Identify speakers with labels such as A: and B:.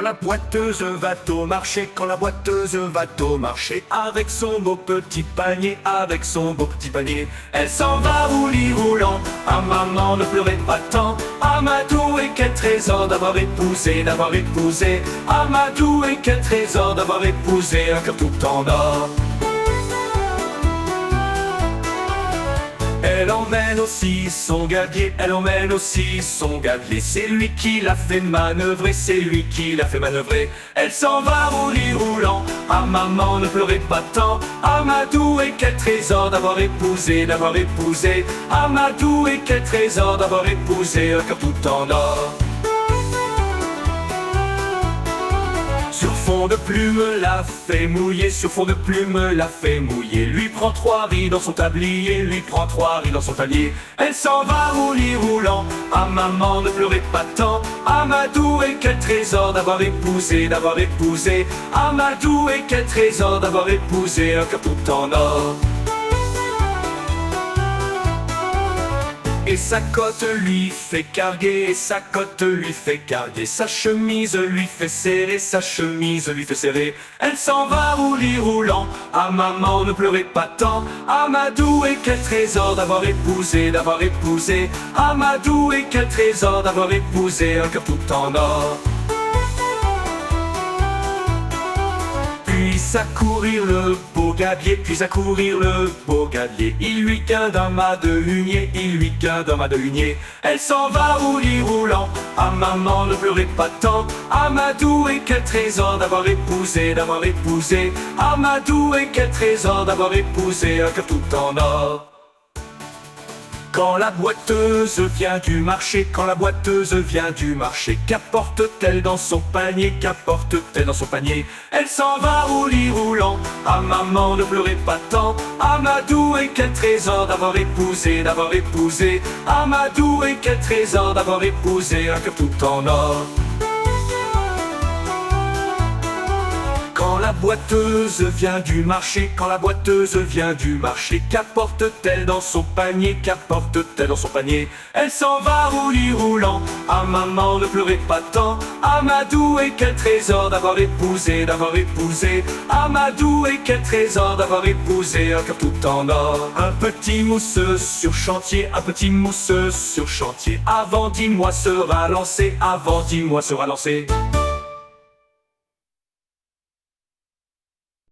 A: la boiteuse va au marché, quand la boiteuse va au marché, avec son beau petit panier, avec son beau petit panier, elle s'en va roulis roulant. Ah maman, ne pleurez pas tant, Amadou, et quel trésor d'avoir épousé, d'avoir épousé Amadou, et quel trésor d'avoir épousé un cœur tout en or. Elle emmène aussi son gabier, elle emmène aussi son gabier. C'est lui qui l'a fait manœuvrer, c'est lui qui l'a fait manœuvrer. Elle s'en va roulis roulant. Ah maman, ne pleurez pas tant, Amadou, et quel trésor d'avoir épousé, d'avoir épousé Amadou, et quel trésor d'avoir épousé un cœur tout en or. Sur fond de plume l'a fait mouiller, sur fond de plume l'a fait mouiller. Lui prend 3 riz dans son tablier, lui prend 3 riz dans son tablier. Elle s'en va roulis roulant. Ah maman, ne pleurez pas tant, Amadou, et quel trésor d'avoir épousé, d'avoir épousé Amadou, et quel trésor d'avoir épousé un cœur tout en or. Et sa cotte lui fait carguer, et sa cotte lui fait carguer. Sa chemise lui fait serrer, sa chemise lui fait serrer. Elle s'en va roulis roulant. Ah maman, ne pleurez pas tant, Amadou, et quel trésor d'avoir épousé, d'avoir épousé Amadou, et quel trésor d'avoir épousé un cœur tout en or. Puis à courir le beau gabier, puis à courir le beau gabier. Il lui quint d'un mât de hunier, il lui quint d'un mât de hunier. Elle s'en va roulis roulant. Ah maman, ne pleurez pas tant, Amadou, et quel trésor d'avoir épousé, d'avoir épousé Amadou, et quel trésor d'avoir épousé un cœur tout en or. Quand la boiteuse vient du marché, quand la boiteuse vient du marché, qu'apporte-t-elle dans son panier, qu'apporte-t-elle dans son panier? Elle s'en va roulis roulant. Ah maman, ne pleurez pas tant, Amadou, et quel trésor d'avoir épousé, d'avoir épousé Amadou, et quel trésor d'avoir épousé un cœur tout en or. Quand la boiteuse vient du marché, quand la boiteuse vient du marché, qu'apporte-t-elle dans son panier, qu'apporte-t-elle dans son panier? Elle s'en va roulis roulant. Ah maman, ne pleurez pas tant, Amadou, et quel trésor d'avoir épousé, d'avoir épousé Amadou, et quel trésor d'avoir épousé un cœur tout en or. Un petit mousseux sur chantier, un petit mousseux sur chantier, avant 10 mois sera lancé, avant 10 mois sera lancé.